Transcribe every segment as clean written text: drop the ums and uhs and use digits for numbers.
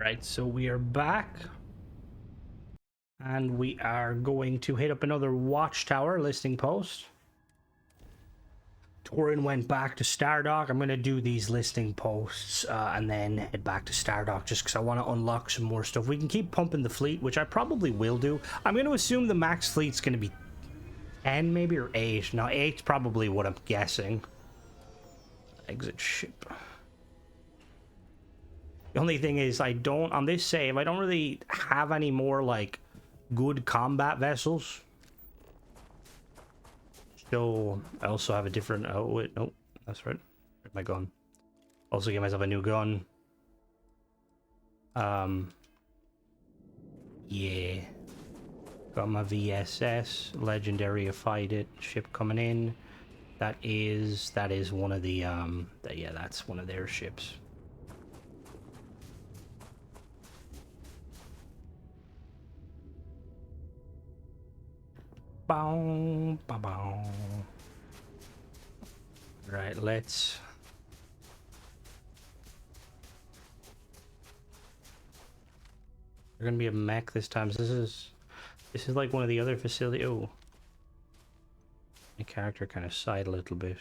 Alright, so we are back. And we are going to hit up another Watchtower listing post. Torin went back to Stardock. I'm going to do these listing posts and then head back to Stardock just because I want to unlock some more stuff. We can keep pumping the fleet, which I probably will do. I'm going to assume the max fleet's going to be 10 maybe, or 8. No, 8's probably what I'm guessing. Exit ship. The only thing is on this save, I don't really have any more, like, good combat vessels. So, I also have a different, oh wait, no, that's right. Where's my gun? Also get myself a new gun. Yeah. Got my VSS, legendary fight it, ship coming in. That is one of the, yeah, that's one of their ships. Bow, bow, bow. Right, let's... They're gonna be a mech this time. So this is like one of the other facilities. Oh, my character kind of sighed a little bit.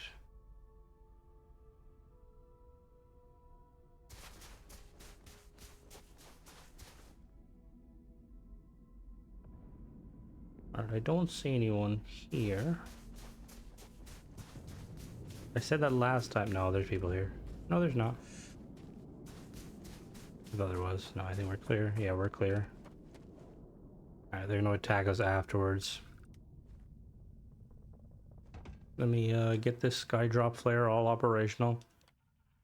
Alright, I don't see anyone here. I said that last time. No, there's people here. No, there's not. I thought there was. No, I think we're clear. Yeah, we're clear. Alright, they're gonna attack us afterwards. Let me get this sky drop flare all operational.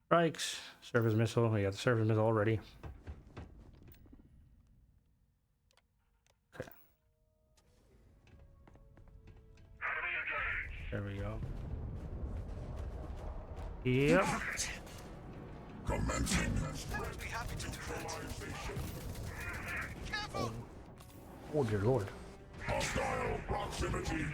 Strikes. Surface missile. We got the surface missile already. Okay. There we go. Yep. Oh dear lord. Hostile proximity.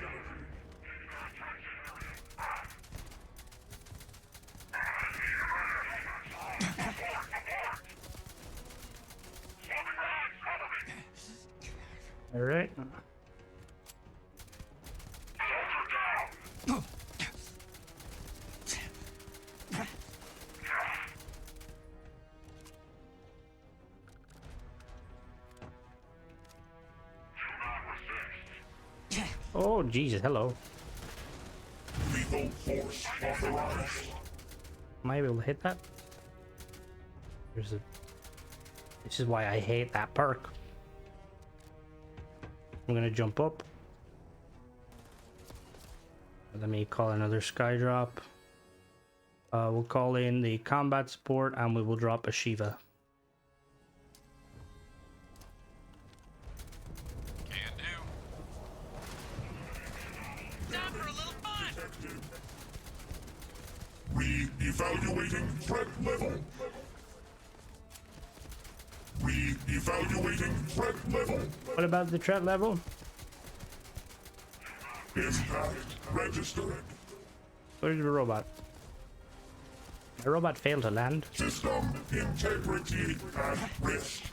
All right. Oh Jesus! Hello. Lethal force authorized. Am I able to hit that? There's a... This is why I hate that perk. I'm gonna jump up. Let me call another sky drop. We'll call in the combat support and we will drop a Shiva. Can do. Time for a little fun. Re-evaluating threat level. Re-evaluating threat level. What about the threat level? Impact registered. Where's the robot? The robot failed to land. System integrity at risk.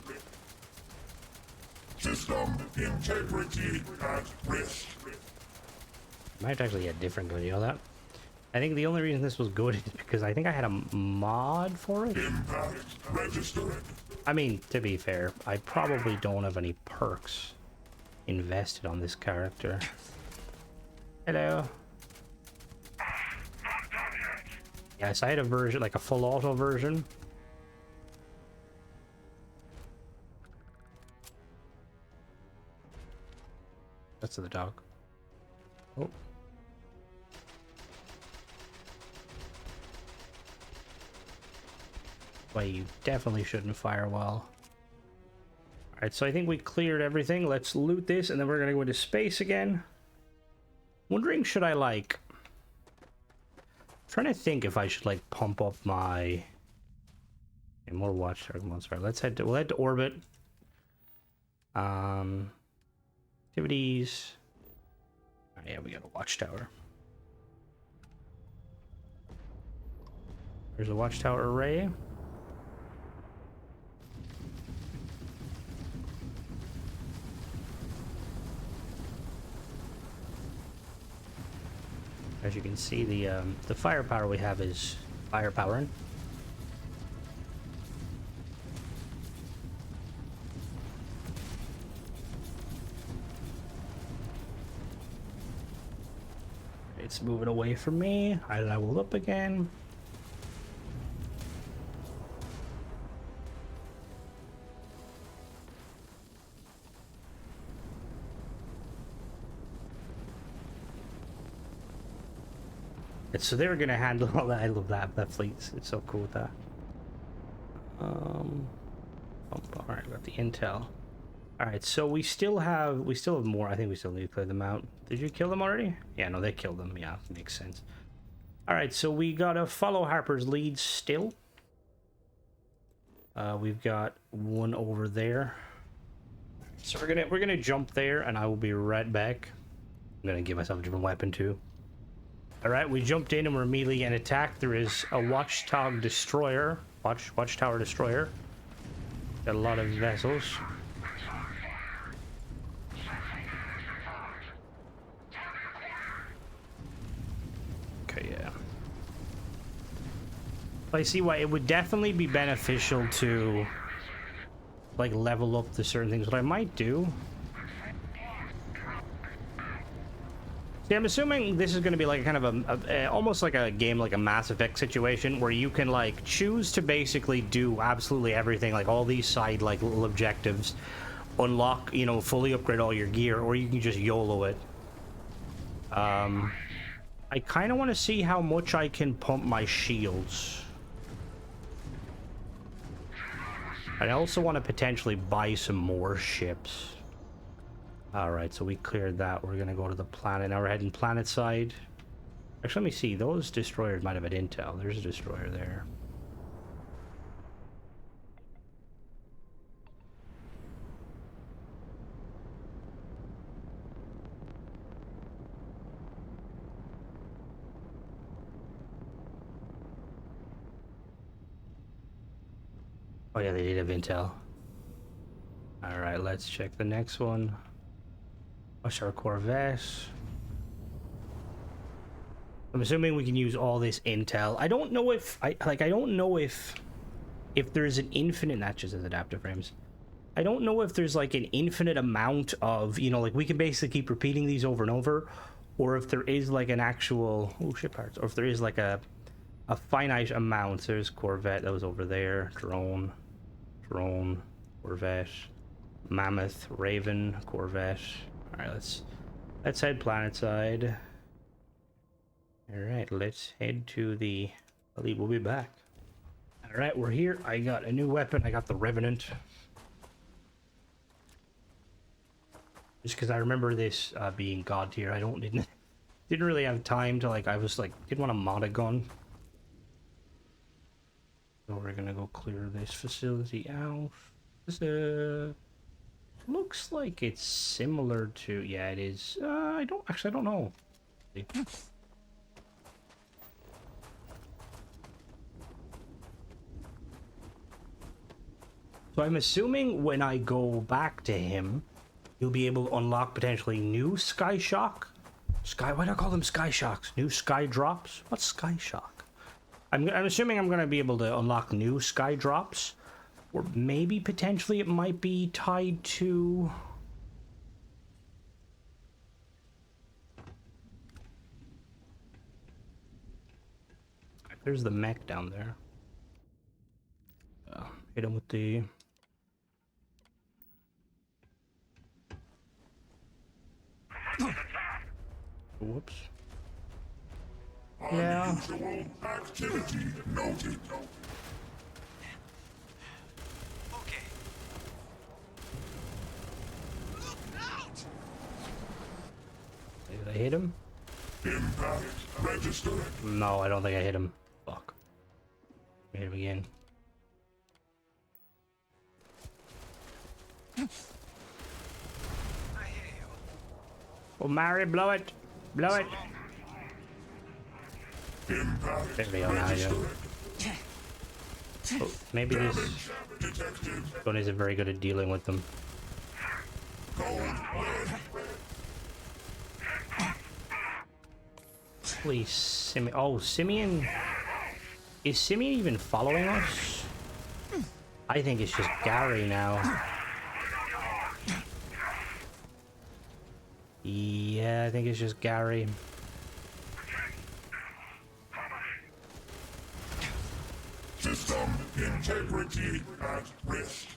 System integrity at risk. Might actually get different gun, you know that? I think the only reason this was good is because I think I had a mod for it. Impact registered. I mean, to be fair, I probably don't have any perks invested on this character. Hello. Yes, I had a version, like a full auto version. That's the dog. Oh. Well, you definitely shouldn't fire well. Alright, so I think we cleared everything. Let's loot this, and then we're gonna go into space again. Wondering, should I, like... Trying to think if I should, like, pump up my... Okay, more Watchtower monster. Let's head to... We'll head to orbit. Activities. Oh, yeah, we got a Watchtower. There's a Watchtower array. As you can see, the firepower we have is firepowering. It's moving away from me. I leveled up again. So they were gonna handle all that. I love that fleet. It's so cool with that. All right, we got the intel. All right, so we still have more. I think we still need to clear them out. Did you kill them already? Yeah, no, they killed them. Yeah, makes sense. All right, so we gotta follow Harper's lead still. We've got one over there. So we're gonna jump there, and I will be right back. I'm gonna give myself a different weapon too. All right, we jumped in and we're immediately getting attacked. There is a Watchtower destroyer. Watchtower destroyer. Got a lot of vessels. Okay, yeah. I see why it would definitely be beneficial to like level up the certain things. What I might do. See, I'm assuming this is going to be like kind of almost like a game like a Mass Effect situation where you can like choose to basically do absolutely everything, like all these side like little objectives, unlock, you know, fully upgrade all your gear, or you can just YOLO it. I kind of want to see how much I can pump my shields. I also want to potentially buy some more ships. Alright, so we cleared that. We're gonna go to the planet. Now we're heading planet side. Actually, let me see. Those destroyers might have had intel. There's a destroyer there. Oh yeah, they did have intel. Alright, let's check the next one. What's our Corvette? I'm assuming we can use all this intel. I don't know if I don't know if there's an infinite, not just as adaptive frames. I don't know if there's like an infinite amount of, you know, like we can basically keep repeating these over and over, or if there is like an actual ship parts, or if there is like a finite amount. There's Corvette that was over there, drone, Corvette, Mammoth, Raven, Corvette. All right, let's head planet side. All right, let's head to the elite. We'll be back. All right, we're here. I got a new weapon. I got the Revenant. Just because I remember this being god tier. I didn't really have time to like. I was like didn't want to mod a gun. So we're gonna go clear this facility out. This looks like it's similar to, yeah, it is. I don't know. So I'm assuming when I go back to him, you'll be able to unlock potentially new Sky Shock. Why do I call them Sky Shocks? New Sky Drops? What's Sky Shock? I'm assuming I'm going to be able to unlock new Sky Drops. Or maybe potentially it might be tied to... There's the mech down there. Hit him with the... Whoops. Yeah. Unusual activity noted. Okay. Look out! Did I hit him? Impact registered. No, I don't think I hit him. Fuck. Hit him again. I hear you. Oh, Mary, blow it. Blow it. Impact There we go, now, yeah. Oh, maybe this detected. gun isn't very good at dealing with them. Gold lead. Please, Simeon. Oh, Simeon. Is Simeon even following us? I think it's just Gary now. Yeah, I think it's just Gary. System integrity at risk.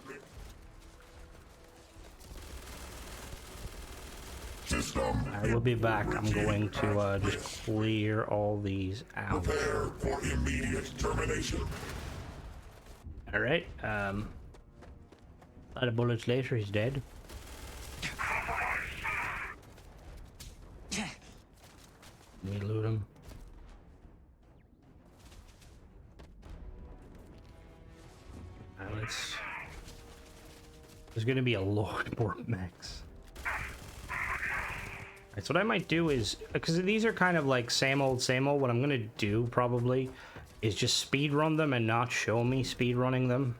System. I will be back. I'm going to just clear all these out. Prepare for immediate termination. All right. A lot of bullets later, he's dead. Let me loot him. Let's. There's gonna be a lot more mechs. Alright, so what I might do is, because these are kind of like same old, what I'm gonna do probably is just speed run them and not show me speed running them.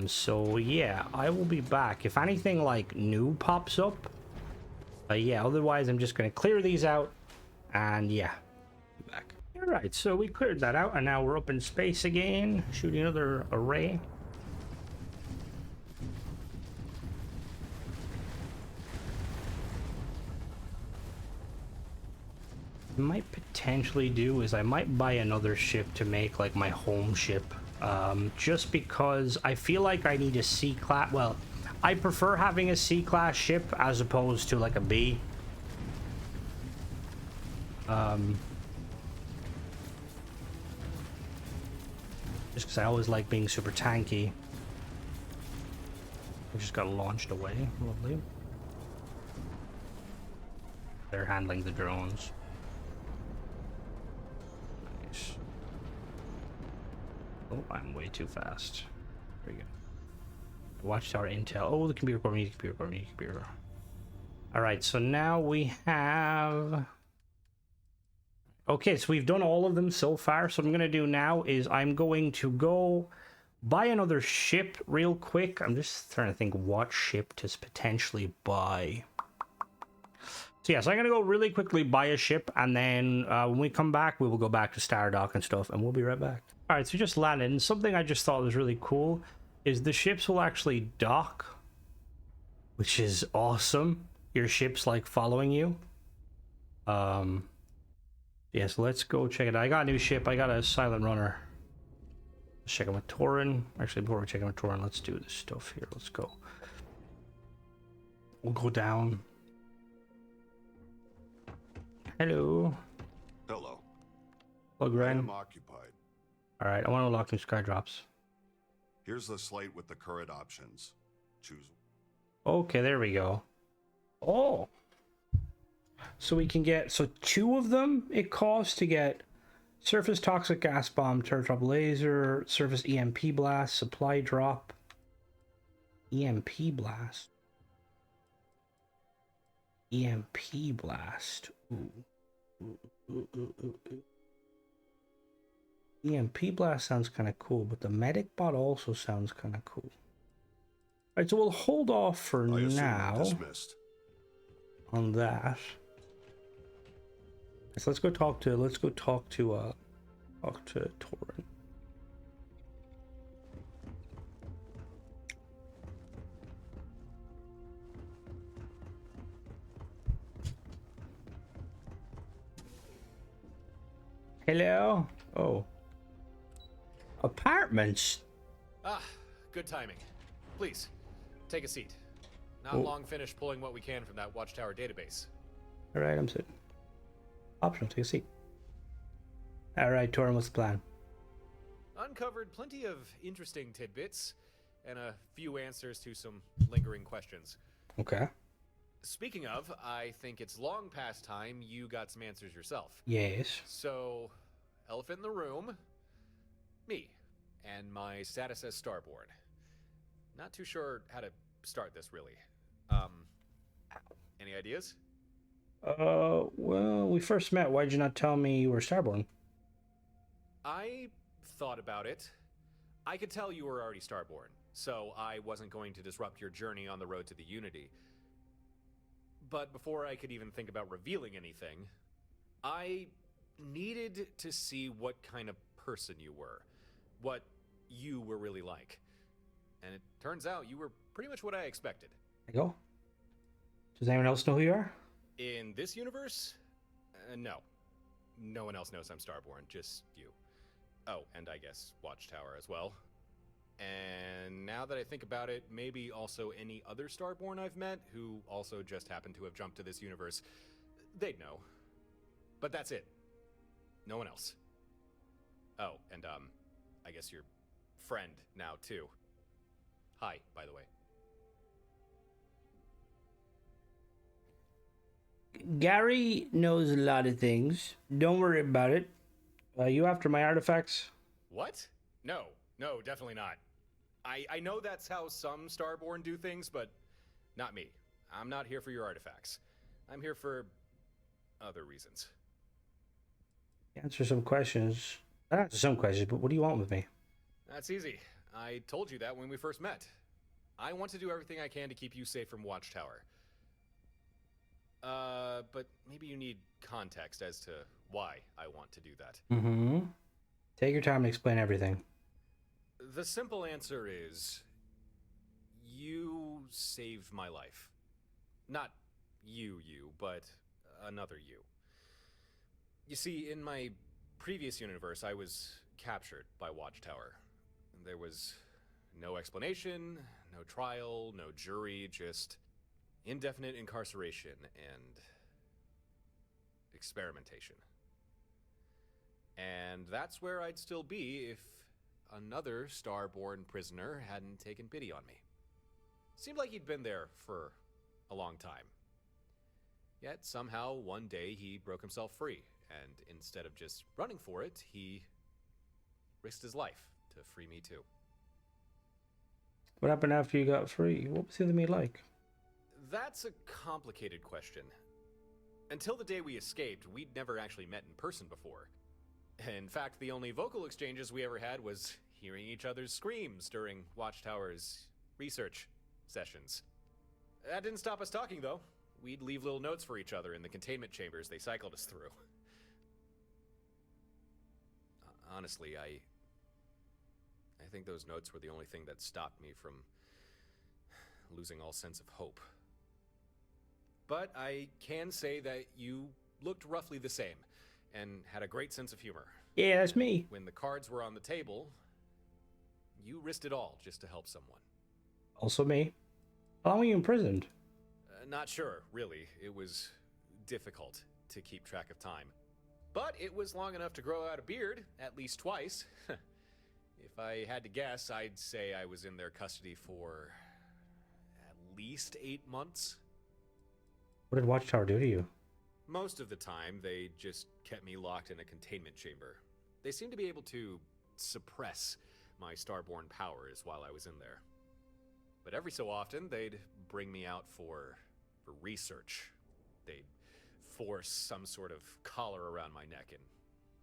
So yeah, I will be back. If anything like new pops up, yeah, otherwise I'm just gonna clear these out and yeah, be back. Alright, so we cleared that out and now we're up in space again, shooting another array. Might potentially do is I might buy another ship to make like my home ship, just because I feel like I need a C-class. Well, I prefer having a C-class ship as opposed to like a B. Just because I always like being super tanky. We just got launched away. Lovely. They're handling the drones. Oh, I'm way too fast. There we go. Watchtower intel. Oh, the computer core. We need computer core. We need computer core. Alright, so now we have... Okay, so we've done all of them so far. So what I'm going to do now is I'm going to go buy another ship real quick. I'm just trying to think what ship to potentially buy. So yeah, so I'm going to go really quickly buy a ship, and then when we come back, we will go back to Stardock and stuff, and we'll be right back. All right, so we just landed, and something I just thought was really cool is the ships will actually dock, which is awesome. Your ship's like following you. Yeah, so let's go check it out. I got a new ship. I got a silent runner. Let's check in with Torin. Actually, before we check in with Torin, let's do this stuff here. Let's go. We'll go down. Hello. Hello. Plug I in. am occupied. All right, I want to unlock new sky drops. Here's the slate with the current options. Choose. Okay, there we go. Oh. So we can get, so 2 of them it costs to get surface toxic gas bomb, turret drop laser, surface EMP blast, supply drop, EMP blast. EMP blast. Ooh. EMP blast sounds kind of cool, but the medic bot also sounds kind of cool. Alright, so we'll hold off for now Dismissed. on that. So let's go talk to Torin. Hello? Oh. Apartments? Ah, good timing. Please, take a seat. Not Oh. long finished pulling what we can from that Watchtower database. Alright, I'm sitting. Optional, take a seat. Alright, Torin, what's the plan? Uncovered plenty of interesting tidbits, and a few answers to some lingering questions. Okay. Speaking of, I think it's long past time you got some answers yourself. Yes. So, elephant in the room, me, and my status as Starborn. Not too sure how to start this, really. Any ideas? Well, we first met. Why'd you not tell me you were Starborn? I thought about it. I could tell you were already Starborn, so I wasn't going to disrupt your journey on the road to the Unity. But before I could even think about revealing anything, I needed to see what kind of person you were, what you were really like. And it turns out you were pretty much what I expected. There you go. Does anyone else know who you are? In this universe? No. No one else knows I'm Starborn, just you. Oh, and I guess Watchtower as well. And now that I think about it, maybe also any other Starborn I've met who also just happened to have jumped to this universe. They'd know. But that's it. No one else. Oh, and I guess your friend now too. Hi, by the way. Gary knows a lot of things. Don't worry about it. You after my artifacts? What? No, definitely not. I know that's how some Starborn do things, but not me. I'm not here for your artifacts. I'm here for other reasons. Answer some questions. Not answer some questions, but what do you want with me? That's easy. I told you that when we first met. I want to do everything I can to keep you safe from Watchtower. But maybe you need context as to why I want to do that. Mm-hmm. Take your time and explain everything. The simple answer is, you saved my life. Not you, but another you. You see, in my previous universe, I was captured by Watchtower. There was no explanation, no trial, no jury, just indefinite incarceration and experimentation. And that's where I'd still be if another Starborn prisoner hadn't taken pity on me. Seemed like he'd been there for a long time. Yet somehow one day he broke himself free, and instead of just running for it, he risked his life to free me too. What happened after you got free? What was the other me like? That's a complicated question. Until the day we escaped, we'd never actually met in person before. In fact, the only vocal exchanges we ever had was hearing each other's screams during Watchtower's research sessions. That didn't stop us talking, though. We'd leave little notes for each other in the containment chambers they cycled us through. Honestly, I think those notes were the only thing that stopped me from losing all sense of hope. But I can say that you looked roughly the same, and had a great sense of humor. Yeah, that's me. When the cards were on the table, you risked it all just to help someone. Also me. How long were you imprisoned? Not sure, really. It was difficult to keep track of time. But it was long enough to grow out a beard, at least twice. If I had to guess, I'd say I was in their custody for at least 8 months. What did Watchtower do to you? Most of the time, they just kept me locked in a containment chamber. They seemed to be able to suppress my Starborn powers while I was in there. But every so often, they'd bring me out for research. They'd force some sort of collar around my neck and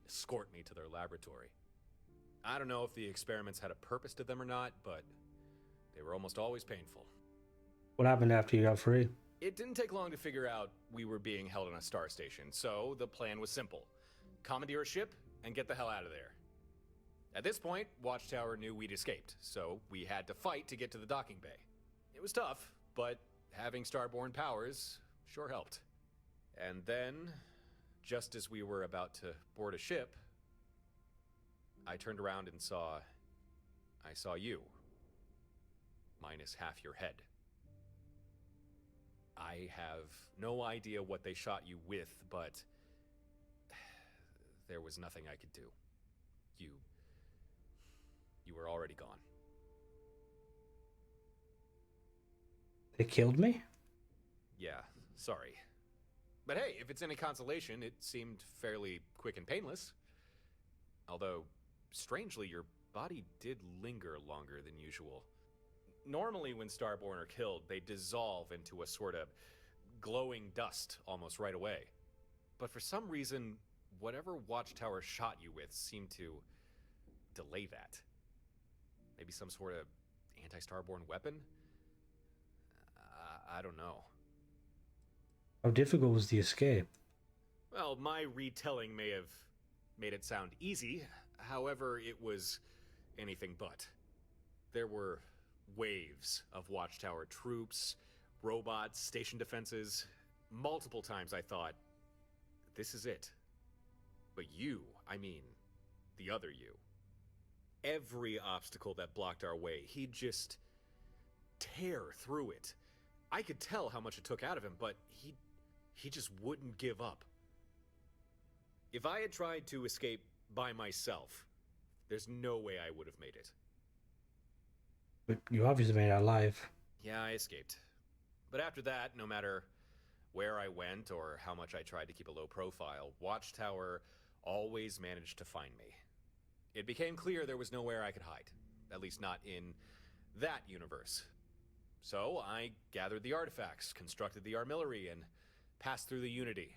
escort me to their laboratory. I don't know if the experiments had a purpose to them or not, but they were almost always painful. What happened after you got free? It didn't take long to figure out we were being held on a star station, so the plan was simple. Commandeer a ship and get the hell out of there. At this point, Watchtower knew we'd escaped, so we had to fight to get to the docking bay. It was tough, but having Starborn powers sure helped. And then, just as we were about to board a ship, I turned around and saw you. Minus half your head. I have no idea what they shot you with, but there was nothing I could do. You were already gone. They killed me? Yeah, sorry. But hey, if it's any consolation, it seemed fairly quick and painless. Although, strangely, your body did linger longer than usual. Normally when Starborn are killed, they dissolve into a sort of glowing dust almost right away. But for some reason, whatever Watchtower shot you with seemed to delay that. Maybe some sort of anti-Starborn weapon? I don't know. How difficult was the escape? Well, my retelling may have made it sound easy, however, it was anything but. There were waves of Watchtower troops, robots, station defenses. Multiple times I thought, this is it. But you, I mean, the other you. Every obstacle that blocked our way, he'd just tear through it. I could tell how much it took out of him, but he just wouldn't give up. If I had tried to escape by myself, there's no way I would have made it. But you obviously made it alive. Yeah, I escaped. But after that, no matter where I went or how much I tried to keep a low profile, Watchtower always managed to find me. It became clear there was nowhere I could hide, at least not in that universe. So I gathered the artifacts, constructed the artillery, and passed through the Unity.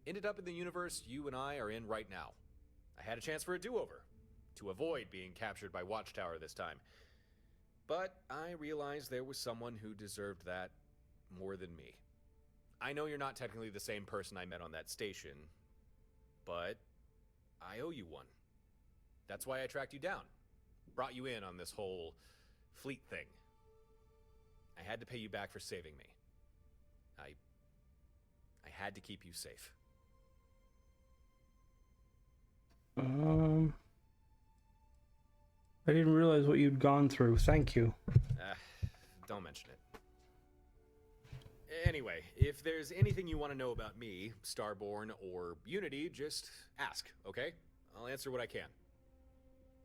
Ended up in the universe you and I are in right now. I had a chance for a do-over, to avoid being captured by Watchtower this time. But I realized there was someone who deserved that more than me. I know you're not technically the same person I met on that station, but I owe you one. That's why I tracked you down, brought you in on this whole fleet thing. I had to pay you back for saving me. I had to keep you safe. I didn't realize what you'd gone through. Thank you. Don't mention it. Anyway, if there's anything you want to know about me, Starborn, or Unity, just ask, okay? I'll answer what I can.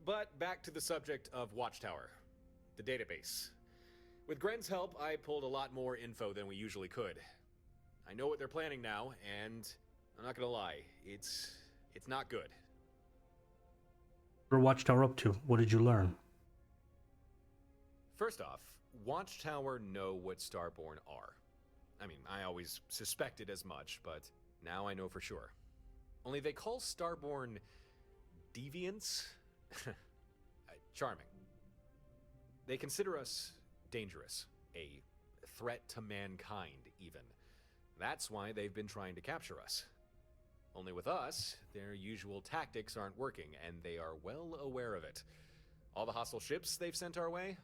But back to the subject of Watchtower, the database. With Gren's help, I pulled a lot more info than we usually could. I know what they're planning now, and I'm not gonna lie, it's not good. What are Watchtower up to? What did you learn? First off, Watchtower know what Starborn are. I mean, I always suspected as much, but now I know for sure. Only they call Starborn deviants? Charming. They consider us dangerous, a threat to mankind, even. That's why they've been trying to capture us. Only with us, their usual tactics aren't working, and they are well aware of it. All the hostile ships they've sent our way?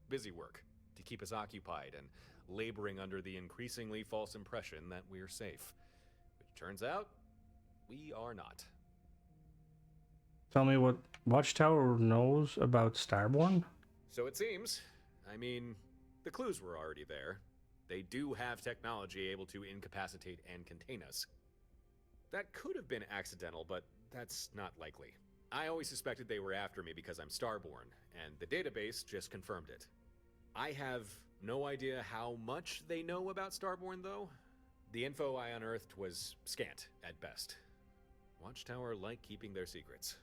Busy work to keep us occupied and laboring under the increasingly false impression that we're safe. Which turns out, we are not. Tell me what Watchtower knows about Starborn? So it seems. I mean, the clues were already there. They do have technology able to incapacitate and contain us. That could have been accidental, but that's not likely. I always suspected they were after me because I'm Starborn, and the database just confirmed it. I have no idea how much they know about Starborn, though. The info I unearthed was scant, at best. Watchtower like keeping their secrets.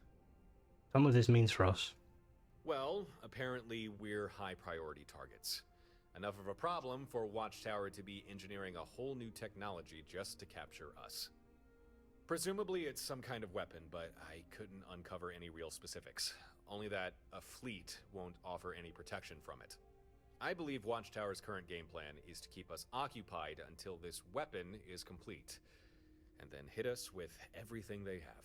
Tell me what this means for us. Well, apparently we're high-priority targets. Enough of a problem for Watchtower to be engineering a whole new technology just to capture us. Presumably it's some kind of weapon, but I couldn't uncover any real specifics. Only that a fleet won't offer any protection from it. I believe Watchtower's current game plan is to keep us occupied until this weapon is complete, and then hit us with everything they have.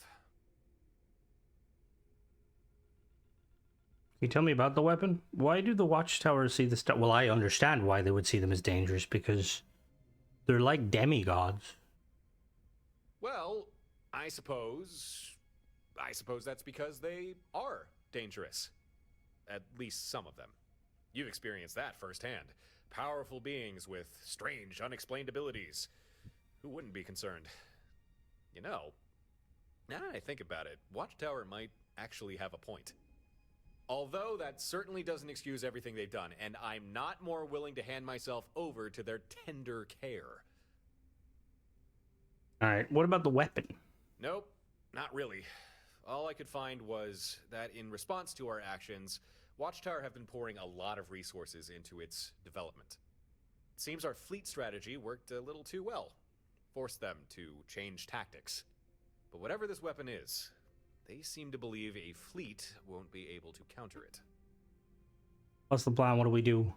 Can you tell me about the weapon? Why do the Watchtower see the stuff? Well, I understand why they would see them as dangerous, because they're like demigods. Well, I suppose that's because they are dangerous. At least some of them. You've experienced that firsthand. Powerful beings with strange, unexplained abilities. Who wouldn't be concerned? You know, now that I think about it, Watchtower might actually have a point. Although that certainly doesn't excuse everything they've done, and I'm not more willing to hand myself over to their tender care. Alright, what about the weapon? Nope, not really. All I could find was that in response to our actions, Watchtower have been pouring a lot of resources into its development. It seems our fleet strategy worked a little too well. Forced them to change tactics. But whatever this weapon is, they seem to believe a fleet won't be able to counter it. What's the plan? What do we do?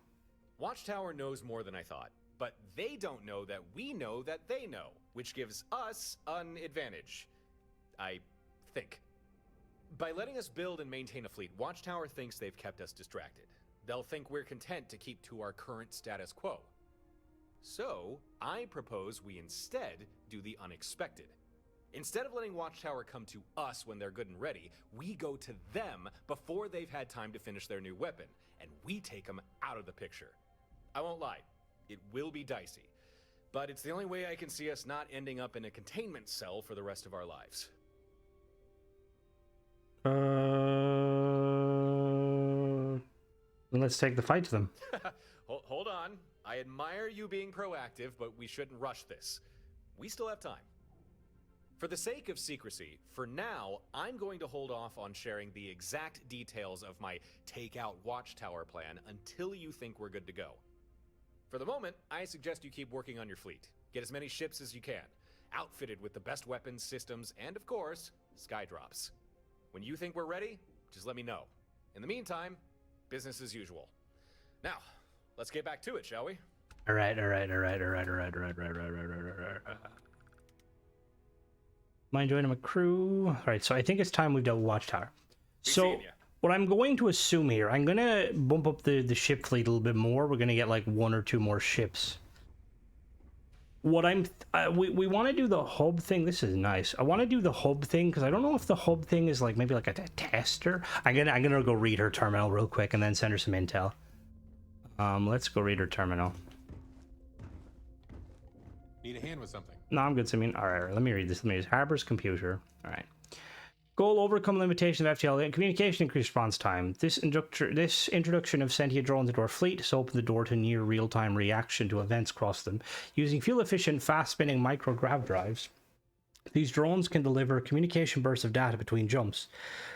Watchtower knows more than I thought. but they don't know that we know that they know, which gives us an advantage. I think. By letting us build and maintain a fleet, Watchtower thinks they've kept us distracted. They'll think we're content to keep to our current status quo. So, I propose we instead do the unexpected. Instead of letting Watchtower come to us when they're good and ready, we go to them before they've had time to finish their new weapon, and we take them out of the picture. I won't lie, it will be dicey, but it's the only way I can see us not ending up in a containment cell for the rest of our lives. Then let's take the fight to them. Hold on. I admire you being proactive, but we shouldn't rush this. We still have time. For the sake of secrecy, for now, I'm going to hold off on sharing the exact details of my take-out Watchtower plan until you think we're good to go. For the moment, I suggest you keep working on your fleet. Get as many ships as you can, outfitted with the best weapons, systems, and of course, skydrops. When you think we're ready, just let me know. In the meantime, business as usual. Now, let's get back to it, shall we? All right. Am I joining my crew? All right, so I think it's time we dealt with Watchtower. So what I'm going to assume here, I'm going to bump up the ship fleet a little bit more. We're going to get like 1 or 2 more ships. What we want to do the hub thing. This is nice. I want to do the hub thing because I don't know if the hub thing is like maybe like a tester. I'm gonna go read her terminal real quick and then send her some intel. Let's go read her terminal. Need a hand with something? No, I'm good, Simeon. All right, let me read this. Let me use Harbor's computer. All right. Goal: overcome limitation of FTL and communication, increase response time. This introduction of sentient drones into our fleet has opened the door to near real-time reaction to events across them. Using fuel-efficient, fast-spinning micrograv drives, these drones can deliver communication bursts of data between jumps.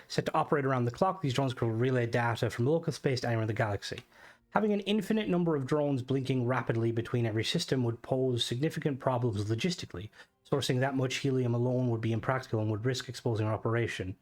Set to operate around the clock, these drones can relay data from local space to anywhere in the galaxy. Having an infinite number of drones blinking rapidly between every system would pose significant problems logistically. Sourcing that much helium alone would be impractical and would risk exposing our operation.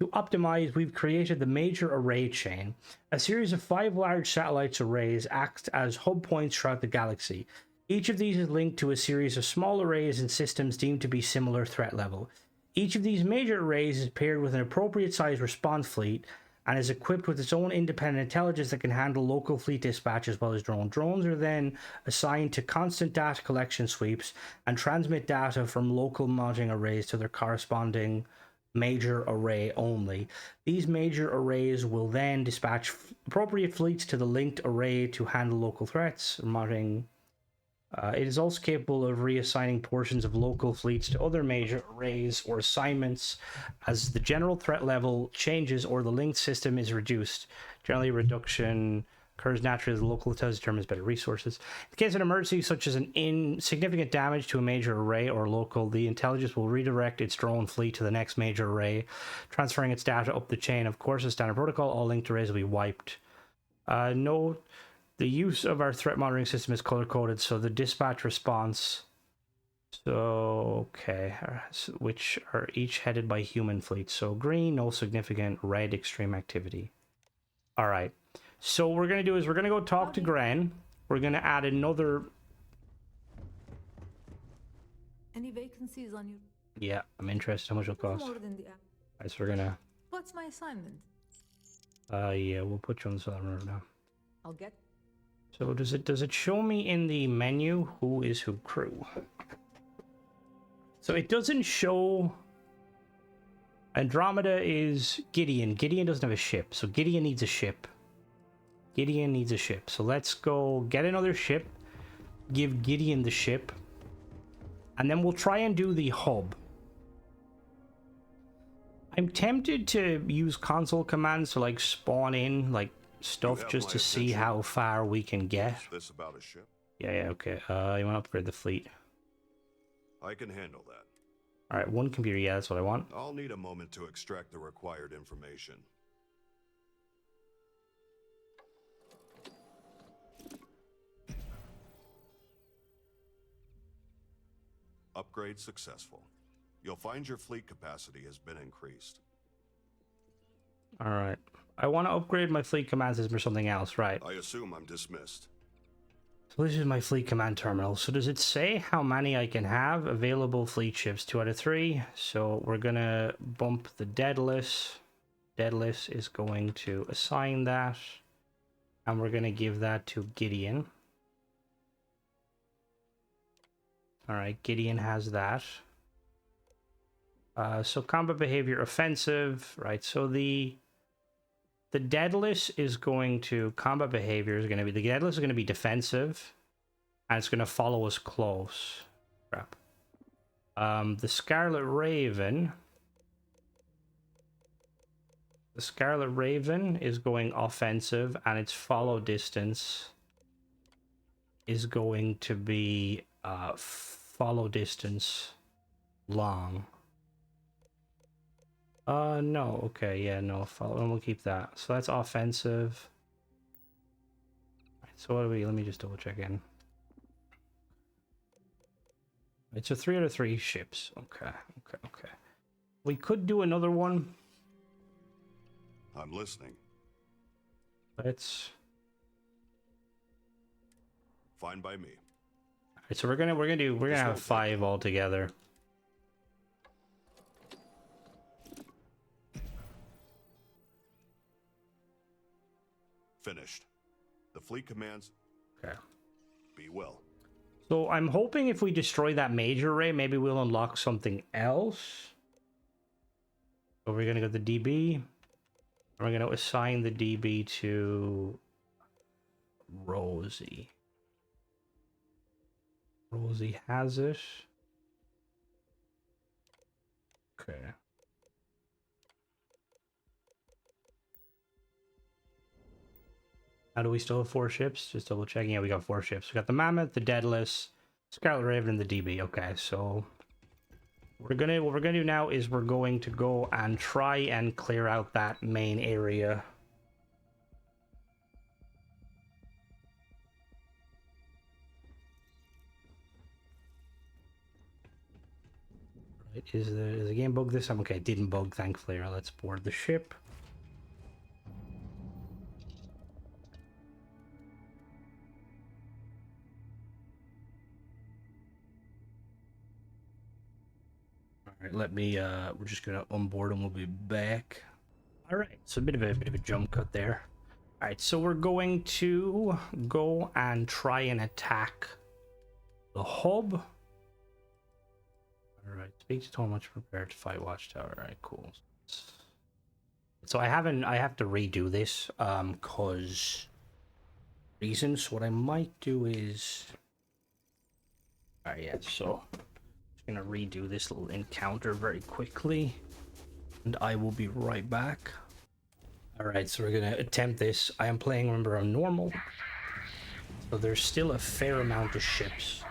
To optimize, we've created the Major Array Chain. A series of 5 large satellites arrays act as hub points throughout the galaxy. Each of these is linked to a series of small arrays and systems deemed to be similar threat level. Each of these major arrays is paired with an appropriate sized response fleet and is equipped with its own independent intelligence that can handle local fleet dispatch as well as drones. Drones are then assigned to constant data collection sweeps and transmit data from local monitoring arrays to their corresponding major array only. These major arrays will then dispatch appropriate fleets to the linked array to handle local threats, monitoring. It is also capable of reassigning portions of local fleets to other major arrays or assignments as the general threat level changes or the linked system is reduced. Generally, reduction occurs naturally as the local intelligence determines better resources. In the case of an emergency, such as an insignificant damage to a major array or local, the intelligence will redirect its drone fleet to the next major array, transferring its data up the chain. Of course, as standard protocol, all linked arrays will be wiped. Note, the use of our threat monitoring system is color-coded, so the dispatch response, which are each headed by human fleets. So green, no significant; red, extreme activity. All right. So what we're going to do is we're going to go talk to Gren. We're going to add another... Any vacancies on your... Yeah, I'm interested. How much it'll cost? More than the... All right, so we're going to... What's my assignment? Yeah, we'll put you on the server now. I'll get... So does it show me in the menu who is who crew? So it doesn't show... Andromeda is Gideon. Gideon doesn't have a ship, so Gideon needs a ship. Gideon needs a ship. So let's go get another ship, give Gideon the ship, and then we'll try and do the hub. I'm tempted to use console commands to like spawn in like stuff just to see how far we can get. Is this about a ship? Yeah, okay. You want to upgrade the fleet? I can handle that. All right, one computer. Yeah, that's what I want. I'll need a moment to extract the required information. Upgrade successful. You'll find your fleet capacity has been increased. All right. I want to upgrade my fleet command system or something else, right? I assume I'm dismissed. So this is my fleet command terminal. So does it say how many I can have? Available fleet ships, 2 out of 3. So we're gonna bump the Daedalus. Daedalus is going to assign that. And we're gonna give that to Gideon. Alright, Gideon has that. So combat behavior offensive, right? So the Daedalus is going to combat behavior is going to be the Daedalus is going to be defensive, and it's going to follow us close. Crap. The Scarlet Raven. The Scarlet Raven is going offensive, and its follow distance is going to be follow distance long. No, okay, yeah, no, follow, and we'll keep that. So that's offensive. Right, so what do we, let me just double check in. It's a 3 out of 3 ships. Okay. We could do another one. I'm listening. Let's. Fine by me. Alright, so we're gonna have 5 altogether. Finished. The fleet commands. Okay. Be well. So I'm hoping if we destroy that major array, maybe we'll unlock something else. So we're gonna go to the DB. And we're gonna assign the DB to Rosie. Rosie has it. Okay. How do we still have 4 ships? Just double checking. Yeah, we got 4 ships. We got the Mammoth, the Daedalus, Scarlet Raven, and the DB. Okay, so what we're gonna do now is we're going to go and try and clear out that main area. Right, is the game bug this time? Okay, it didn't bug, thankfully. Right, let's board the ship. Alright, let me we're just gonna onboard and we'll be back. Alright, so a bit of a jump cut there. Alright, so we're going to go and try and attack the hub. Alright, speak to Tom, much prepared to fight Watchtower. Alright, cool. So I have to redo this, cause reasons. What I might do is alright, yeah, so gonna redo this little encounter very quickly, and I will be right back. Alright, so we're gonna attempt this. I am playing, remember, on normal, so there's still a fair amount of ships.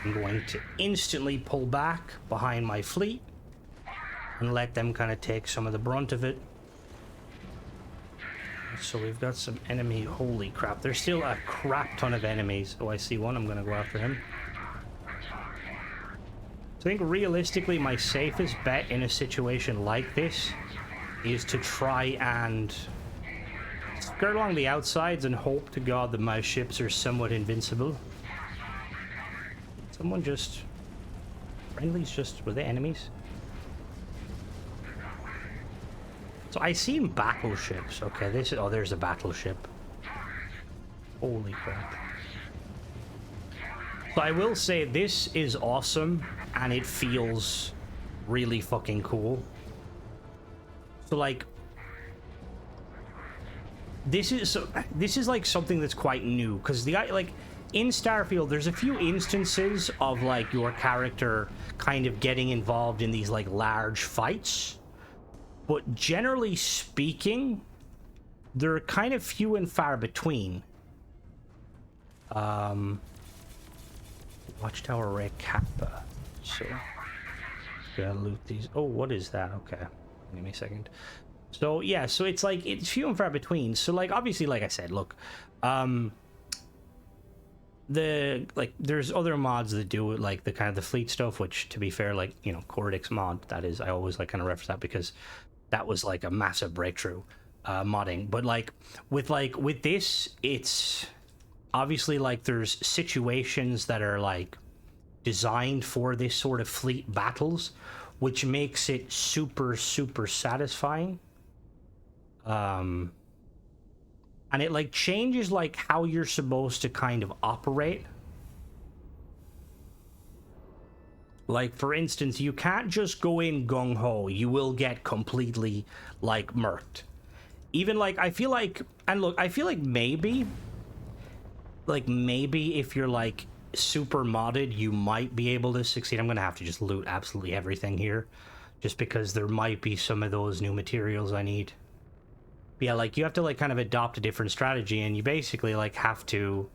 I'm going to instantly pull back behind my fleet and let them kind of take some of the brunt of it. So we've got some enemy. Holy crap, there's still a crap ton of enemies. Oh, I see one. I'm gonna go after him. I think realistically my safest bet in a situation like this is to try and skirt along the outsides and hope to God that my ships are somewhat invincible. Someone just... Friendlies just... Were they enemies? So I seen battleships. Okay, this is... Oh, there's a battleship. Holy crap. So I will say this is awesome. And it feels really fucking cool. So like, this is like something that's quite new, because the guy, like, in Starfield there's a few instances of like your character kind of getting involved in these like large fights, but generally speaking they're kind of few and far between. Watchtower Ray Kappa. So, gotta loot these. Oh, what is that? Okay, give me a second. So yeah, so it's like it's few and far between. So like obviously, like I said, look, there's other mods that do it, like the kind of the fleet stuff. Which, to be fair, like, you know, Cordix mod, that is, I always like kind of reference that because that was like a massive breakthrough modding. But like with this, it's obviously, like, there's situations that are, like, designed for this sort of fleet battles, which makes it super, super satisfying. And it, like, changes, like, how you're supposed to kind of operate. Like, for instance, you can't just go in gung-ho. You will get completely, like, murked. Even, like, I feel like... And look, I feel like maybe if you're, like, super modded, you might be able to succeed. I'm gonna have to just loot absolutely everything here. Just because there might be some of those new materials I need. But yeah, like, you have to, like, kind of adopt a different strategy, and you basically, like, have to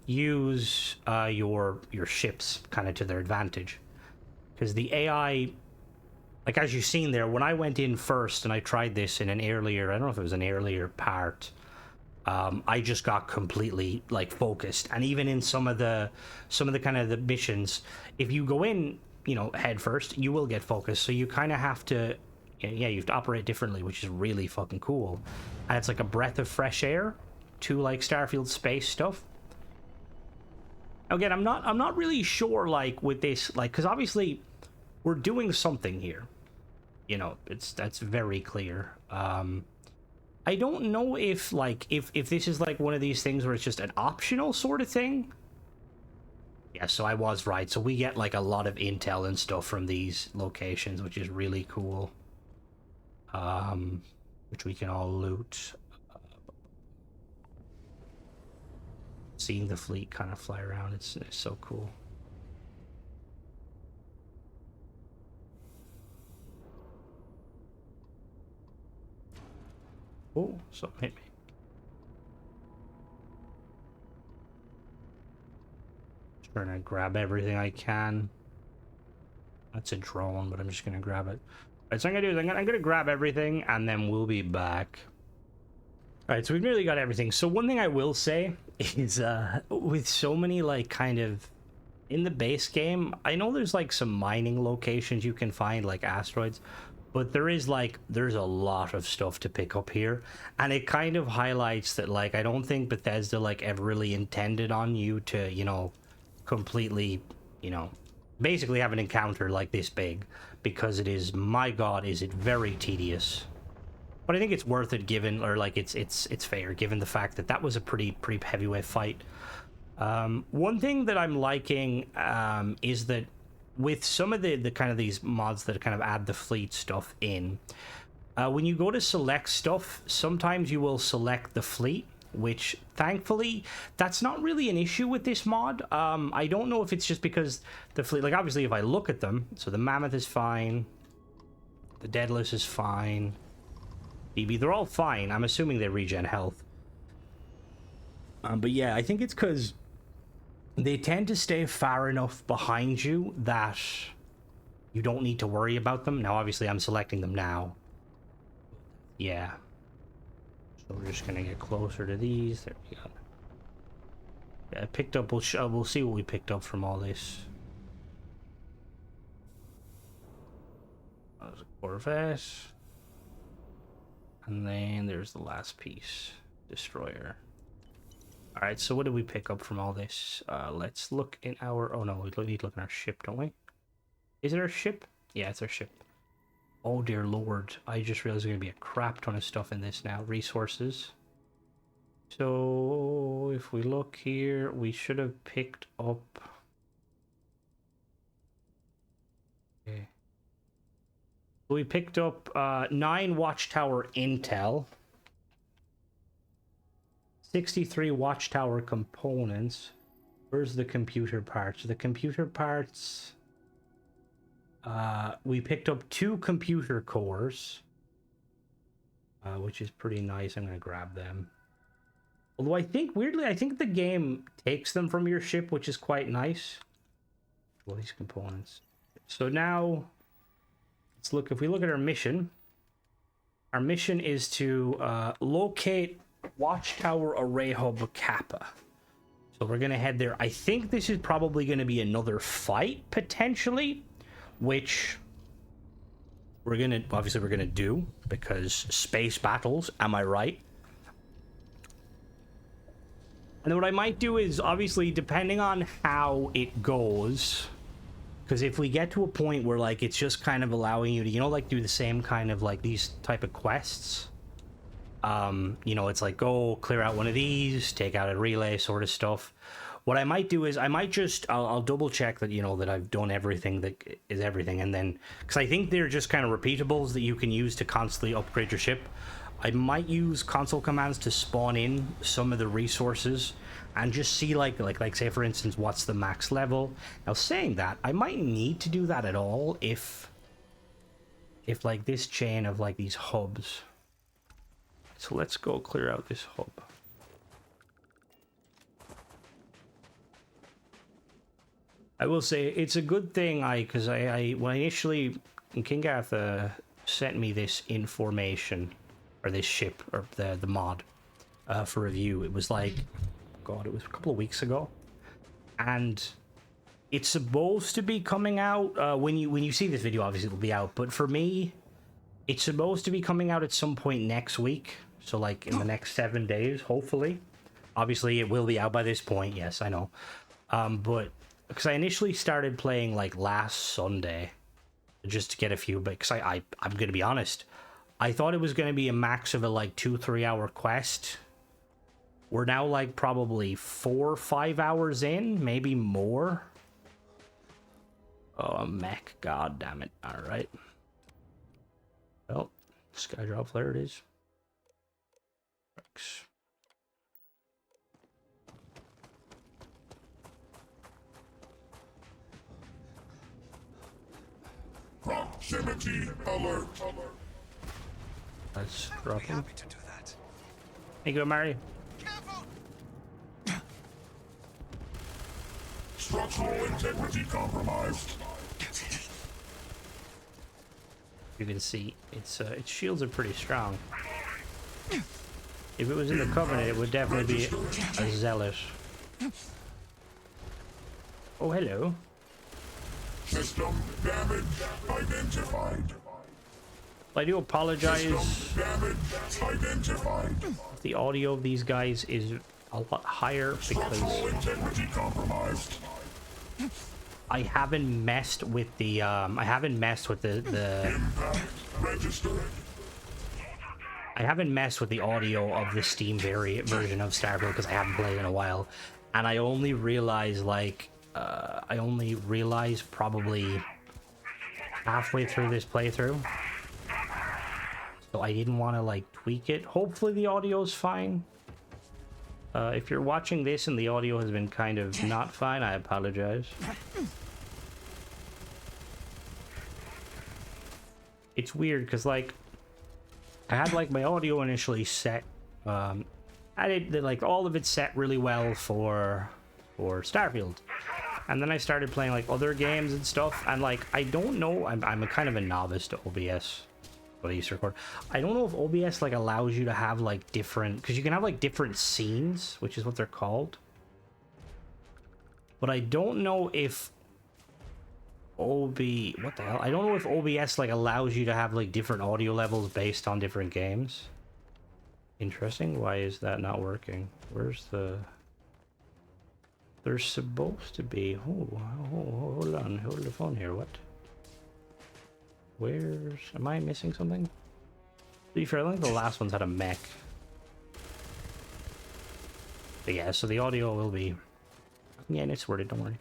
use your ships kind of to their advantage. Because the AI, like, as you've seen there, when I went in first and I tried this in an earlier, I don't know if it was an earlier part, I just got completely, like, focused. And even in some of the kind of the missions, if you go in, you know, head first, you will get focused. So you kind of have to, yeah, you have to operate differently, which is really fucking cool. And it's like a breath of fresh air to, like, Starfield space stuff. Again, I'm not really sure, like, with this, like, because obviously we're doing something here. You know, that's very clear. I don't know if, like, if this is, like, one of these things where it's just an optional sort of thing. Yeah, so I was right. So we get, like, a lot of intel and stuff from these locations, which is really cool. Which we can all loot. Seeing the fleet kind of fly around, it's so cool. Oh, something hit me. Just trying to grab everything I can. That's a drone, but I'm just gonna grab it. Alright, so I'm gonna do is I'm gonna grab everything, and then we'll be back. Alright, so we've nearly got everything. So one thing I will say is, with so many, like, kind of... In the base game, I know there's, like, some mining locations you can find, like asteroids, but there's a lot of stuff to pick up here, and it kind of highlights that, like, I don't think Bethesda, like, ever really intended on you to, you know, completely, you know, basically have an encounter like this big, because it is, my god, is it very tedious. But I think it's worth it given, or, like, it's fair given the fact that that was a pretty heavyweight fight. One thing that I'm liking is that with some of the kind of these mods that kind of add the fleet stuff in, when you go to select stuff, sometimes you will select the fleet, which thankfully that's not really an issue with this mod. I don't know if it's just because the fleet, like, obviously if I look at them, so the Mammoth is fine, the Daedalus is fine, DB, they're all fine. I'm assuming they regen health. But yeah, I think it's because they tend to stay far enough behind you that you don't need to worry about them. Now, obviously, I'm selecting them now. Yeah. So we're just gonna get closer to these. There we go. Yeah, I picked up. We'll see what we picked up from all this. That was a Corvette. And then there's the last piece. Destroyer. Alright, so what did we pick up from all this? Let's look in our... Oh no, we need to look in our ship, don't we? Is it our ship? Yeah, it's our ship. Oh dear lord, I just realized there's going to be a crap ton of stuff in this now. Resources. So, if we look here, we should have picked up... Okay. We picked up 9 Watchtower intel. 63 Watchtower components. Where's the computer parts? The computer parts... we picked up 2 computer cores. Which is pretty nice. I'm going to grab them. Although I think, weirdly, I think the game takes them from your ship, which is quite nice. All these components. So now... Let's look, if we look at our mission is to locate Watchtower Array Hub Kappa. So we're gonna head there. I think this is probably gonna be another fight, potentially, which we're gonna do, because space battles, am I right? And then what I might do is, obviously, depending on how it goes, because if we get to a point where, like, it's just kind of allowing you to, you know, like, do the same kind of, like, these type of quests, you know, it's like, go clear out one of these, take out a relay sort of stuff. What I might do is I might just, I'll double check that, you know, that I've done everything that is everything. And then, because I think they're just kind of repeatables that you can use to constantly upgrade your ship. I might use console commands to spawn in some of the resources and just see like say for instance, what's the max level. Now saying that, I might need to do that at all if like this chain of like these hubs. So let's go clear out this hub. I will say it's a good thing because when initially King Garth sent me this information or this ship or the mod for review, it was like, God, it was a couple of weeks ago, and it's supposed to be coming out when you see this video. Obviously, it'll be out, but for me, it's supposed to be coming out at some point next week. So like in the next 7 days, hopefully. Obviously, it will be out by this point. Yes, I know, but. Because I initially started playing like last Sunday just to get a few, but because I'm going to be honest, I thought it was going to be a max of a like 2-3 hour quest. We're now like probably 4 or 5 hours in, maybe more. Oh, mech, god damn it. All right. Well, Skydrop flare it is. Thanks. Proximity alert. Let's I would drop be him. happy to do that. Hey, go, Mary. Careful! Structural integrity compromised. You can see its shields are pretty strong. If it was in the Covenant, it would definitely be a zealot. Oh, hello. System damage identified. I do apologize. System damage identified. The audio of these guys is a lot higher because Structural integrity compromised. I haven't messed with the Impact registered. I haven't messed with the audio of the Steam version of Starfield because I haven't played in a while, and I only realized probably halfway through this playthrough, so I didn't want to like tweak it. Hopefully the audio is fine. If you're watching this and the audio has been kind of not fine, I apologize. It's weird because like I had like my audio initially set. I did like all of it set really well for Starfield, and then I started playing like other games and stuff, and like I don't know, I'm a kind of a novice to OBS. What I used to record. I don't know if OBS like allows you to have like different, because you can have like different scenes, which is what they're called. But I don't know if what the hell? I don't know if OBS like allows you to have like different audio levels based on different games. Interesting. Why is that not working? Where's the... There's supposed to be... Oh, hold on. Hold the phone here. What? Where's... Am I missing something? To be fair, I think the last one's had a mech. But yeah, so the audio will be... Yeah, and it's worded, don't worry.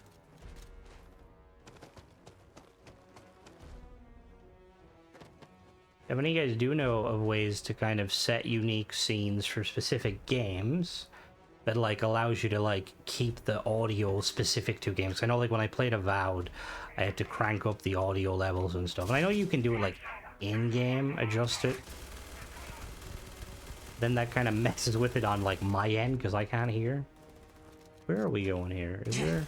If any of you guys do know of ways to kind of set unique scenes for specific games that like allows you to like keep the audio specific to games. I know like when I played Avowed, I had to crank up the audio levels and stuff. And I know you can do it like in-game, adjust it. Then that kind of messes with it on like my end because I can't hear. Where are we going here? Is there...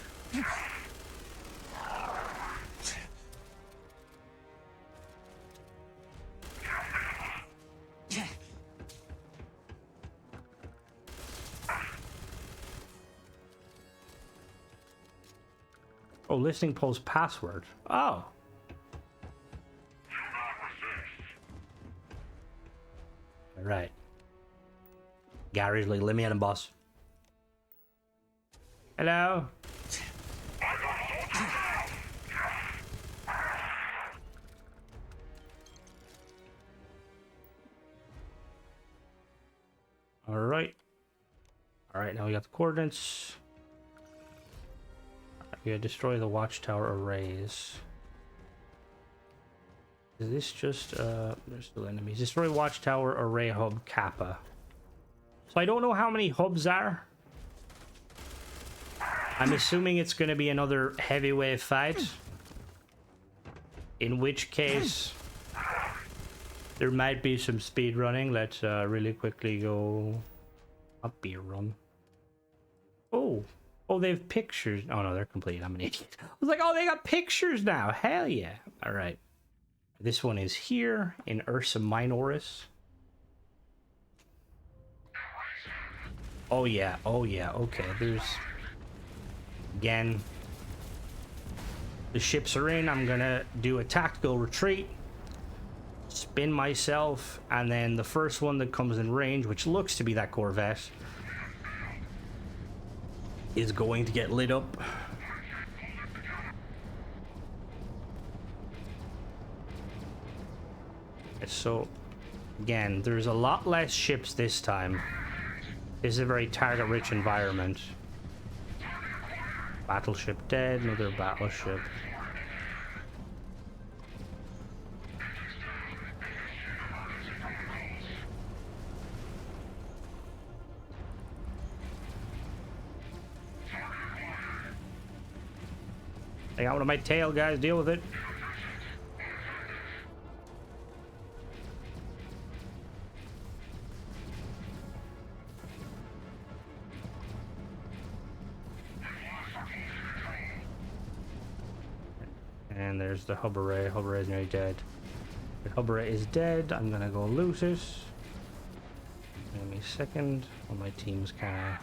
Oh, listening post password. Oh. Alright. Gary's like, let me at him, boss. Hello? Alright. Alright, now we got the coordinates. We gotta destroy the Watchtower arrays. Is this just, there's still enemies. Destroy Watchtower array hub Kappa. So I don't know how many hubs are. I'm assuming it's gonna be another heavyweight fight. In which case, there might be some speed running. Let's really quickly go up beer run. Oh, they have pictures. Oh no, they're complete. I'm an idiot. I was like, oh, they got pictures now. Hell yeah! All right, this one is here in Ursa Minoris. Oh yeah. Okay, there's again. The ships are in. I'm gonna do a tactical retreat. Spin myself, and then the first one that comes in range, which looks to be that Corvette, is going to get lit up. So, again, there's a lot less ships this time. This is a very target-rich environment. Battleship dead, another battleship. I got one of my tail guys, deal with it. And there's the hub array. Hub array is nearly dead. The hub array is dead. I'm gonna go loot it. Give me a second. Well, my team's kind of...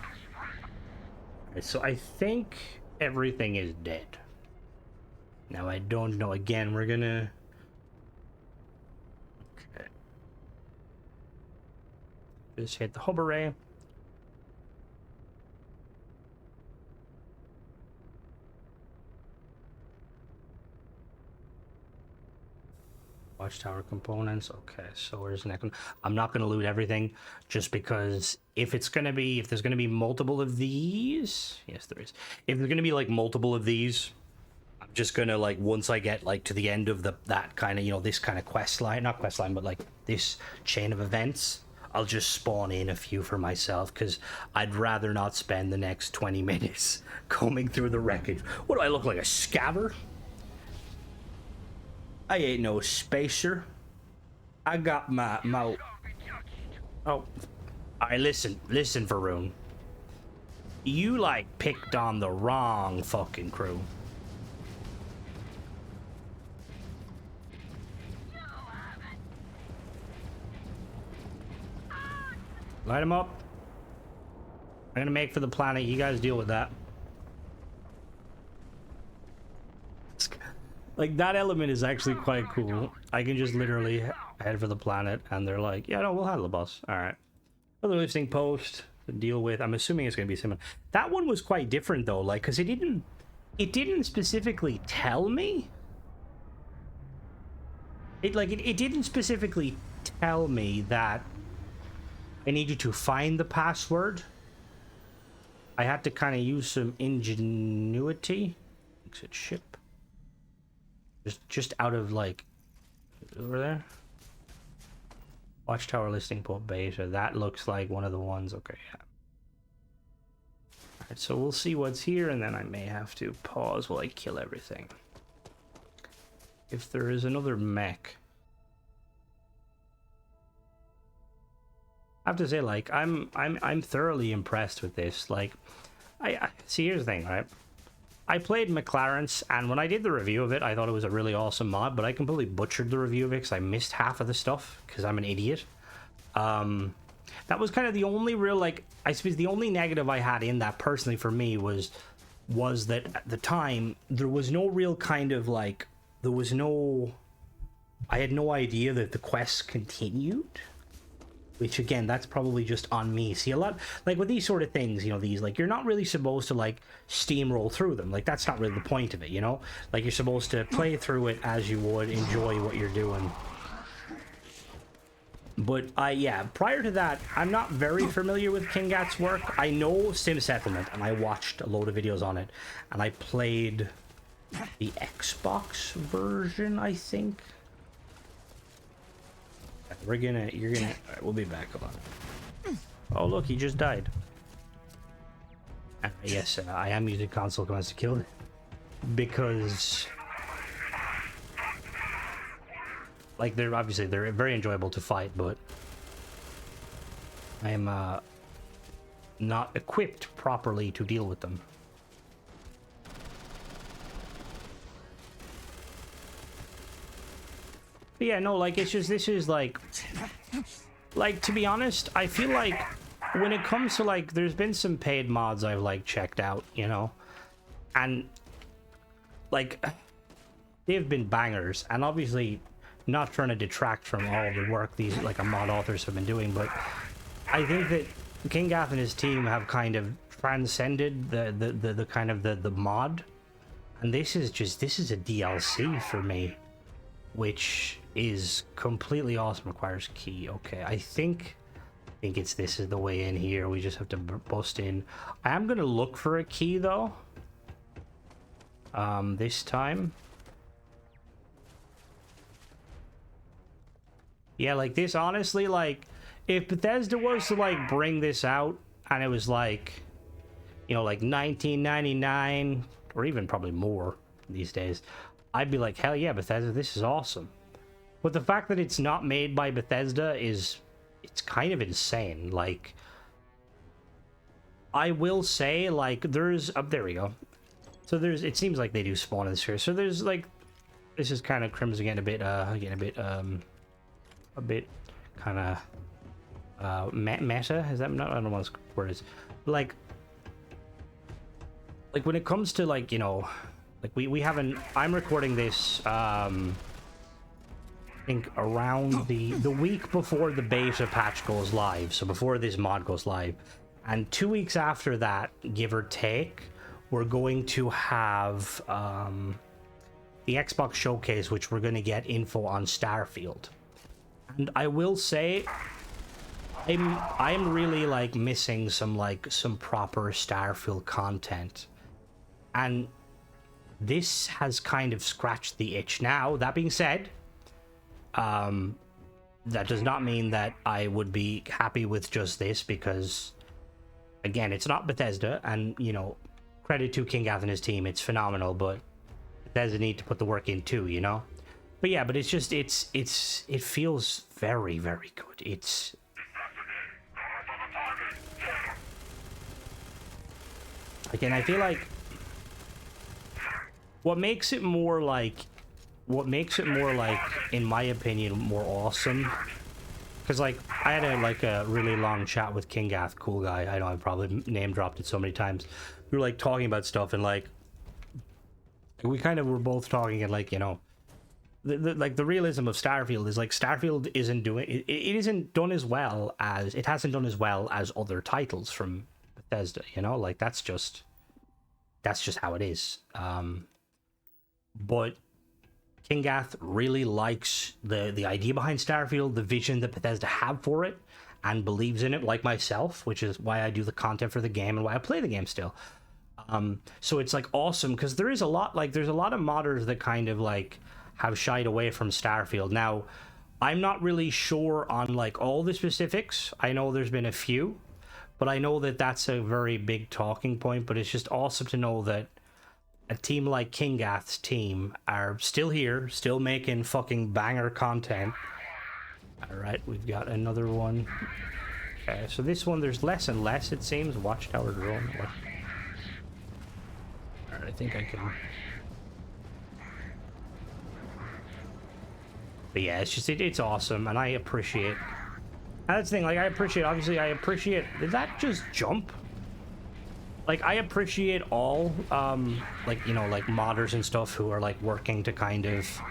Alright, so I think everything is dead. Now, I don't know. Again, we're gonna... Okay. Just hit the hub array. Watchtower components. Okay, so where's the next one? I'm not gonna loot everything just because if there's gonna be multiple of these... Yes, there is. If there's gonna be like multiple of these... I'm just gonna, like, once I get like to the end of that kind of, you know, this kind of quest line, not quest line, but like this chain of events, I'll just spawn in a few for myself because I'd rather not spend the next 20 minutes combing through the wreckage. What do I look like, a scabber? I ain't no spacer. I got my oh, I listen, Varun. You like picked on the wrong fucking crew. Light them up. I'm gonna make for the planet. You guys deal with that. Like, that element is actually quite cool. I can just literally head for the planet, and they're like, yeah, no, we'll handle the boss. All right. Another lifting post to deal with. I'm assuming it's gonna be similar. That one was quite different though, like, because it didn't specifically tell me. It didn't specifically tell me that I needed to find the password. I had to kind of use some ingenuity. Exit ship. Just out of, like, over there. Watchtower listing port beta. That looks like one of the ones. Okay, yeah. Alright, so we'll see what's here, and then I may have to pause while I kill everything. If there is another mech. I have to say, like, I'm thoroughly impressed with this. Like, I see, here's the thing, right? I played McLaren's, and when I did the review of it, I thought it was a really awesome mod, but I completely butchered the review of it because I missed half of the stuff because I'm an idiot. That was kind of the only real, like, I suppose the only negative I had in that personally for me was that at the time there was no real kind of, like, I had no idea that the quests continued. Which again, that's probably just on me. See, a lot like with these sort of things, you know, these like you're not really supposed to like steamroll through them. Like that's not really the point of it, you know. Like you're supposed to play through it as you would enjoy what you're doing. But yeah, prior to that, I'm not very familiar with Kingath's work. I know Sim Settlement, and I watched a load of videos on it, and I played the Xbox version, I think. You're gonna, alright, we'll be back, hold on. Oh look, he just died. Yes, I am using console commands to kill it. Because... like, they're very enjoyable to fight, but... I am, not equipped properly to deal with them. But yeah, no, like, it's just, this is, like, to be honest, I feel like when it comes to, like, there's been some paid mods I've, like, checked out, you know? And, like, they've been bangers, and obviously not trying to detract from all the work these, like, mod authors have been doing, but I think that Kingath and his team have kind of transcended the kind of the mod, and this is a DLC for me, which is completely awesome. Requires key. Okay, I think this is the way in here. We just have to bust in. I am gonna look for a key though. This time. Yeah, like this, honestly, like if Bethesda was to like bring this out and it was like, you know, like 1999 or even probably more these days, I'd be like, hell yeah, Bethesda, this is awesome. But the fact that it's not made by Bethesda it's kind of insane. Like, I will say, like, there's, there we go. So there's, it seems like they do spawn in this here. So there's like, this is kind of Crimson getting a bit kind of, meta, is that not, I don't know what the word is. Like when it comes to, like, you know, like we haven't, I'm recording this, I think around the week before the beta patch goes live, so before this mod goes live, and 2 weeks after that, give or take, we're going to have the Xbox showcase, which we're going to get info on Starfield. And I will say, I'm really like missing some proper Starfield content, and this has kind of scratched the itch. Now, that being said, that does not mean that I would be happy with just this, because again, it's not Bethesda, and you know, credit to Kingath and his team, it's phenomenal, but Bethesda need to put the work in too, you know. But yeah, but it's just it feels very, very good. It's again, I feel like what makes it more like, in my opinion, more awesome, because like I had a really long chat with Kingath, cool guy. I know I've probably name dropped it so many times. We were like talking about stuff, and like we kind of were both talking, and like, you know, the realism of Starfield is like Starfield isn't doing it isn't done as well as, it hasn't done as well as other titles from Bethesda, you know, like that's just how it is. But Kingath really likes the idea behind Starfield, the vision that Bethesda have for it, and believes in it, like myself, which is why I do the content for the game and why I play the game still. So it's like awesome, because there's a lot of modders that kind of like have shied away from Starfield. Now, I'm not really sure on like all the specifics. I know there's been a few, but I know that that's a very big talking point. But it's just awesome to know that a team like Kingath's team are still here, still making fucking banger content. Alright, we've got another one. Okay, so this one, there's less and less, it seems. Watchtower drone. Alright, I think I can... But yeah, it's just, it's awesome, and I appreciate... And that's the thing, like, obviously I appreciate... Did that just jump? Like, I appreciate all, like, you know, like, modders and stuff who are, like, working to kind of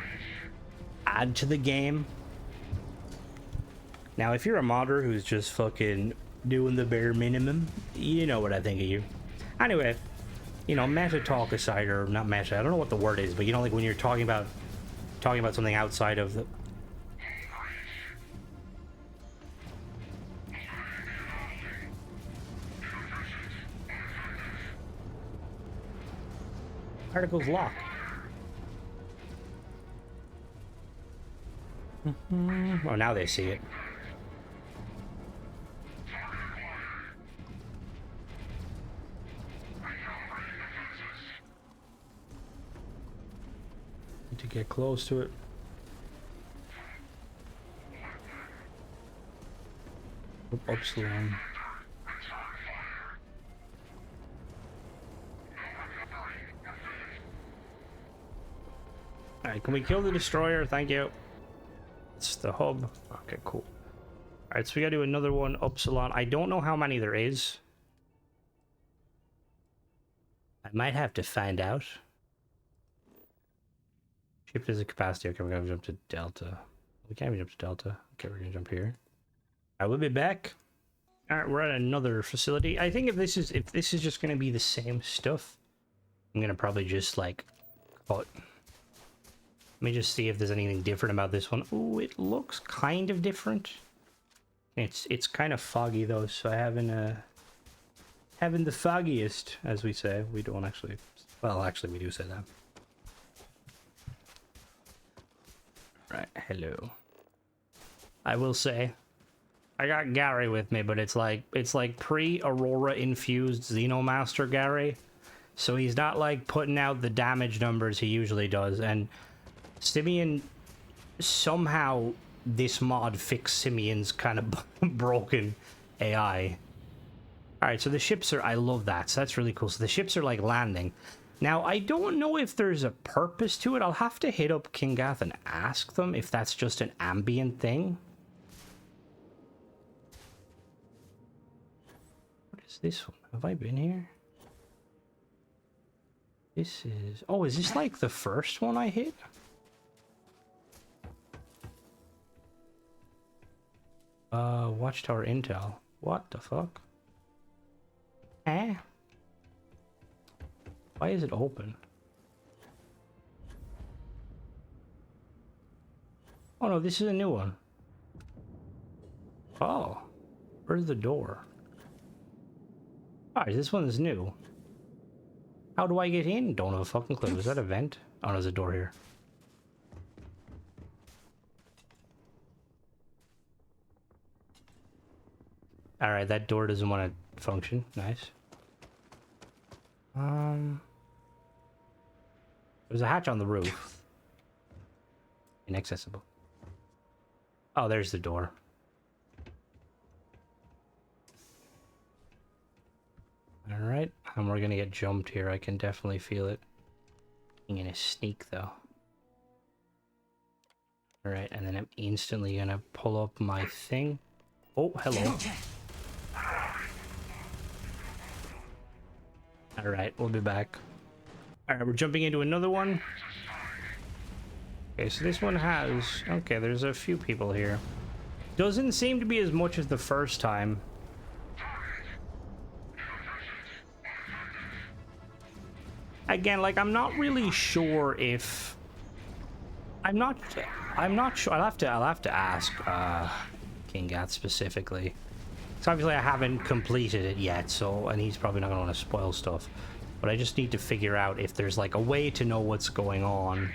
add to the game. Now, if you're a modder who's just fucking doing the bare minimum, you know what I think of you. Anyway, you know, meta talk aside, or not meta, I don't know what the word is, but you know, like when you're talking about something outside of the... Article's locked. Oh, now they see it. Need to get close to it. Upsilon. Alright, can we kill the destroyer? Thank you. It's the hub. Okay, cool. Alright, so we gotta do another one, Upsilon. I don't know how many there is. I might have to find out. Ship has a capacity. Okay, we're gonna jump to Delta. We can't even jump to Delta. Okay, we're gonna jump here. I will be back. Alright, we're at another facility. I think if this is just gonna be the same stuff, I'm gonna probably just like call it. Let me just see if there's anything different about this one. Oh, it looks kind of different. It's kind of foggy though, so I haven't the foggiest, as we say. We don't actually. Well, actually, we do say that. Right. Hello. I will say, I got Gary with me, but it's like pre-Aurora infused Xenomaster Gary, so he's not like putting out the damage numbers he usually does. And Simeon, somehow this mod fixed Simeon's kind of broken AI. Alright, so the ships are, I love that, so that's really cool. So the ships are like landing. Now, I don't know if there's a purpose to it. I'll have to hit up Kingath and ask them if that's just an ambient thing. What is this one? Have I been here? This is... Oh, is this like the first one I hit? Watchtower Intel. What the fuck? Eh? Why is it open? Oh no, this is a new one. Oh. Where's the door? Alright, this one's new. How do I get in? Don't have a fucking clue. Is that a vent? Oh no, there's a door here. Alright, that door doesn't want to function. Nice. There's a hatch on the roof. Inaccessible. Oh, there's the door. Alright, and we're gonna get jumped here. I can definitely feel it. I'm gonna sneak though. Alright, and then I'm instantly gonna pull up my thing. Oh, hello. Alright, we'll be back. Alright, we're jumping into another one. Okay, so this one has... Okay, there's a few people here. Doesn't seem to be as much as the first time. Again, like, I'm not really sure if... I'm not sure. I'll have to ask Kingath specifically. So obviously I haven't completed it yet, so, and he's probably not going to want to spoil stuff. But I just need to figure out if there's like a way to know what's going on.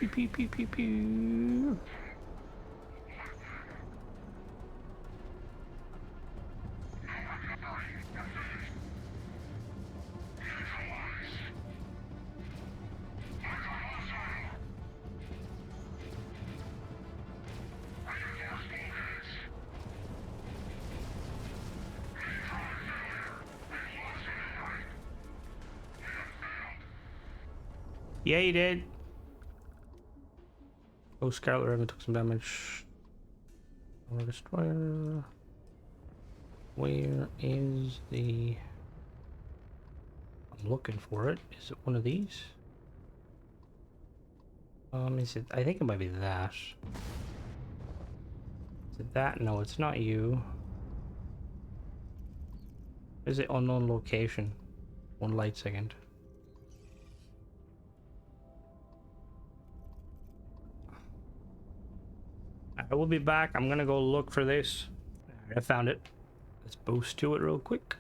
Pew pew pew pew pew. Yeah, he did. Oh, Scarlet Raven took some damage. Our destroyer. Where is the... I'm looking for it. Is it one of these? Is it? I think it might be that. Is it that? No, it's not you. Is it unknown location? 1 light second. I will be back. I'm gonna go look for this. I found it. Let's boost to it real quick.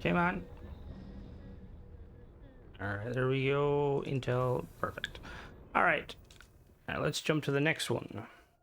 Come on. Alright, there we go. Intel. Perfect. Alright. Now let's jump to the next one.